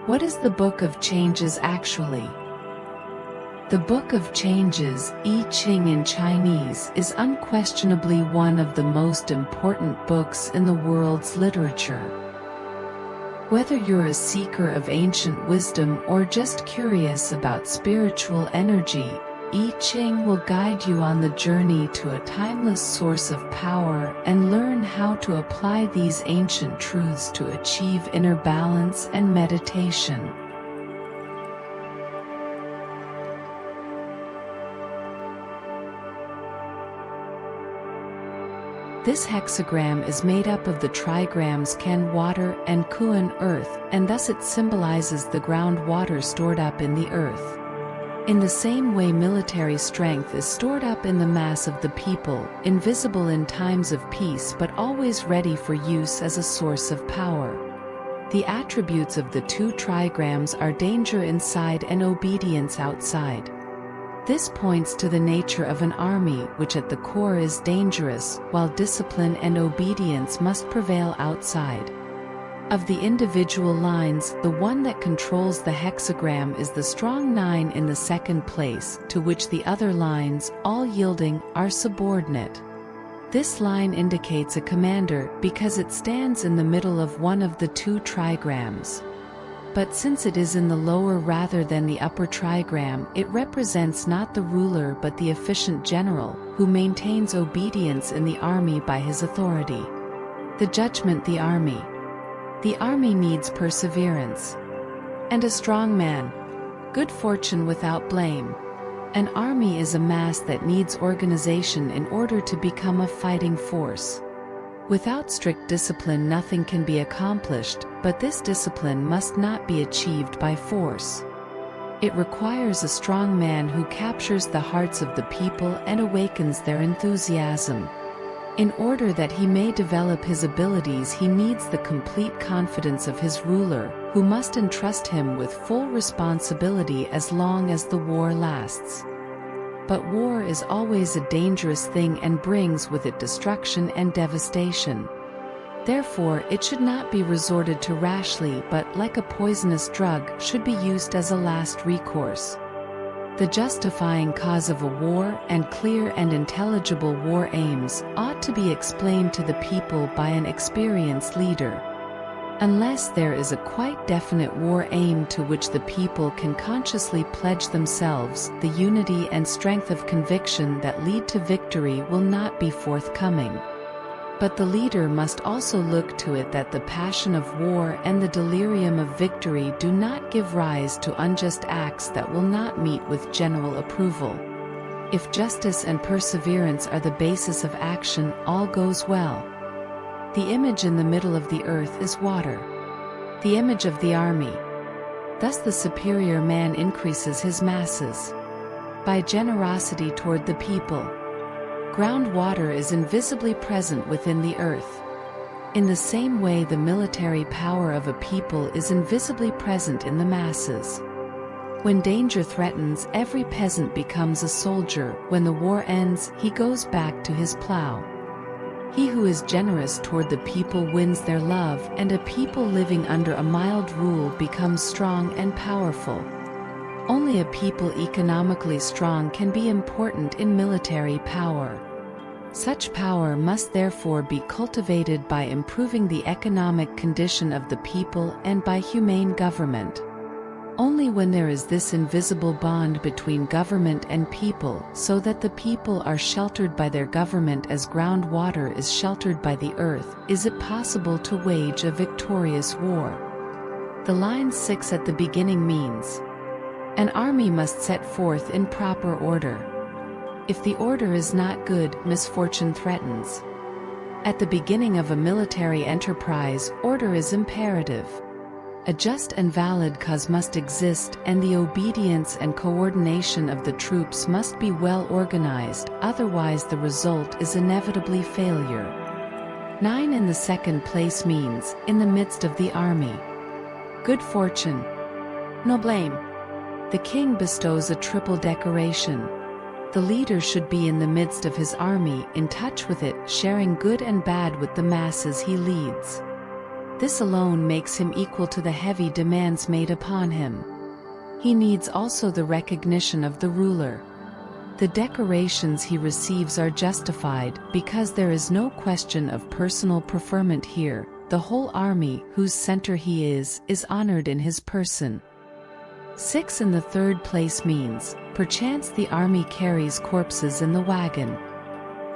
What is the Book of Changes actually? The Book of Changes, I Ching in Chinese, is unquestionably one of the most important books in the world's literature. Whether you're a seeker of ancient wisdom or just curious about spiritual energy, I Ching will guide you on the journey to a timeless source of power and learn how to apply these ancient truths to achieve inner balance and meditation. This hexagram is made up of the trigrams Kan water and Kuan earth, and thus it symbolizes the groundwater stored up in the earth. In the same way military strength is stored up in the mass of the people, invisible in times of peace but always ready for use as a source of power. The attributes of the two trigrams are danger inside and obedience outside. This points to the nature of an army which at the core is dangerous, while discipline and obedience must prevail outside. Of the individual lines, the one that controls the hexagram is the strong 9 in the second place, to which the other lines, all yielding, are subordinate. This line indicates a commander because it stands in the middle of one of the two trigrams. But since it is in the lower rather than the upper trigram, it represents not the ruler but the efficient general, who maintains obedience in the army by his authority. The judgment. The army. The army needs perseverance. And a strong man. Good fortune without blame. An army is a mass that needs organization in order to become a fighting force. Without strict discipline nothing can be accomplished, but this discipline must not be achieved by force. It requires a strong man who captures the hearts of the people and awakens their enthusiasm. In order that he may develop his abilities he needs the complete confidence of his ruler, who must entrust him with full responsibility as long as the war lasts. But war is always a dangerous thing and brings with it destruction and devastation. Therefore it should not be resorted to rashly but, like a poisonous drug, should be used as a last recourse. The justifying cause of a war and clear and intelligible war aims ought to be explained to the people by an experienced leader. Unless there is a quite definite war aim to which the people can consciously pledge themselves, the unity and strength of conviction that lead to victory will not be forthcoming. But the leader must also look to it that the passion of war and the delirium of victory do not give rise to unjust acts that will not meet with general approval. If justice and perseverance are the basis of action, all goes well. The image in the middle of the earth is water. The image of the army. Thus the superior man increases his masses. By generosity toward the people. Groundwater is invisibly present within the earth. In the same way the military power of a people is invisibly present in the masses. When danger threatens, every peasant becomes a soldier. When the war ends, he goes back to his plow. He who is generous toward the people wins their love, and a people living under a mild rule becomes strong and powerful. Only a people economically strong can be important in military power. Such power must therefore be cultivated by improving the economic condition of the people and by humane government. Only when there is this invisible bond between government and people, so that the people are sheltered by their government as groundwater is sheltered by the earth, is it possible to wage a victorious war. The line 6 at the beginning means, an army must set forth in proper order. If the order is not good, misfortune threatens. At the beginning of a military enterprise, order is imperative. A just and valid cause must exist, and the obedience and coordination of the troops must be well organized, otherwise the result is inevitably failure. 9 in the second place means, in the midst of the army. Good fortune. No blame. The king bestows a triple decoration. The leader should be in the midst of his army, in touch with it, sharing good and bad with the masses he leads. This alone makes him equal to the heavy demands made upon him. He needs also the recognition of the ruler. The decorations he receives are justified, because there is no question of personal preferment here. The whole army, whose center he is honored in his person. 6 in the third place means, perchance the army carries corpses in the wagon.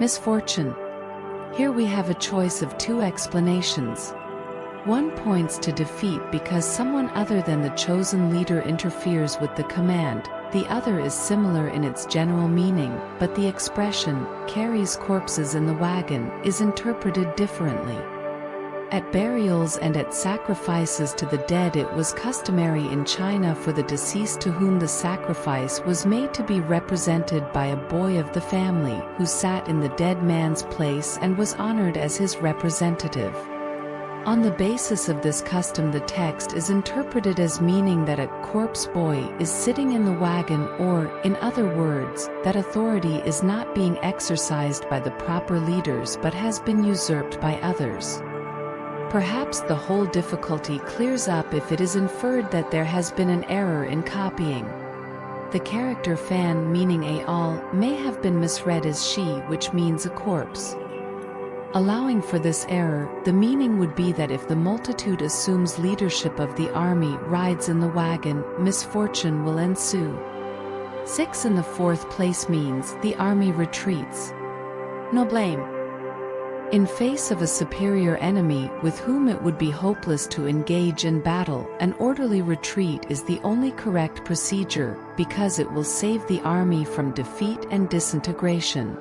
Misfortune. Here we have a choice of 2 explanations. One points to defeat because someone other than the chosen leader interferes with the command. The other is similar in its general meaning, but the expression, carries corpses in the wagon, is interpreted differently. At burials and at sacrifices to the dead, it was customary in China for the deceased to whom the sacrifice was made to be represented by a boy of the family who sat in the dead man's place and was honored as his representative. On the basis of this custom, the text is interpreted as meaning that a corpse boy is sitting in the wagon, or, in other words, that authority is not being exercised by the proper leaders but has been usurped by others. Perhaps the whole difficulty clears up if it is inferred that there has been an error in copying. The character fan, meaning a all, may have been misread as Shih, which means a corpse. Allowing for this error, the meaning would be that if the multitude assumes leadership of the army rides in the wagon, misfortune will ensue. 6 in the fourth place means the army retreats. No blame. In face of a superior enemy with whom it would be hopeless to engage in battle, an orderly retreat is the only correct procedure, because it will save the army from defeat and disintegration.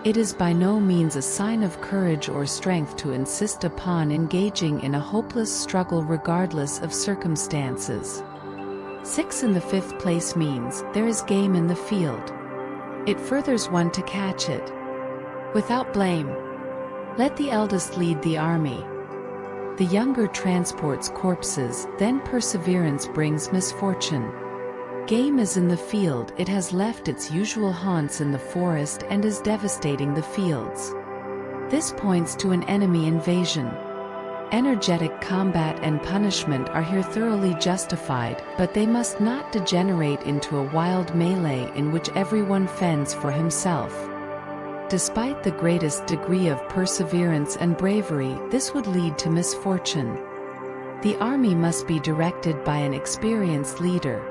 It is by no means a sign of courage or strength to insist upon engaging in a hopeless struggle regardless of circumstances. 6 in the fifth place means there is game in the field. It furthers one to catch it. Without blame. Let the eldest lead the army. The younger transports corpses, then perseverance brings misfortune. Game is in the field, it has left its usual haunts in the forest and is devastating the fields. This points to an enemy invasion. Energetic combat and punishment are here thoroughly justified, but they must not degenerate into a wild melee in which everyone fends for himself. Despite the greatest degree of perseverance and bravery, this would lead to misfortune. The army must be directed by an experienced leader.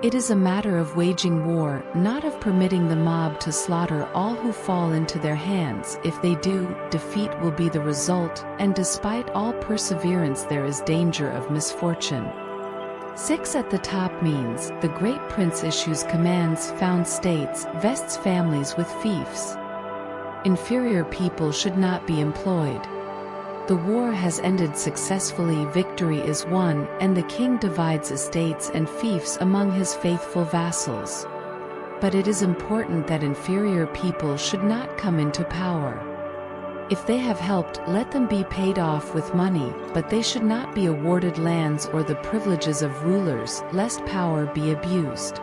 It is a matter of waging war, not of permitting the mob to slaughter all who fall into their hands. If they do, defeat will be the result, and despite all perseverance there is danger of misfortune. 6 at the top means, the great prince issues commands, founds states, vests families with fiefs. Inferior people should not be employed. The war has ended successfully, victory is won, and the king divides estates and fiefs among his faithful vassals. But it is important that inferior people should not come into power. If they have helped, let them be paid off with money, but they should not be awarded lands or the privileges of rulers, lest power be abused.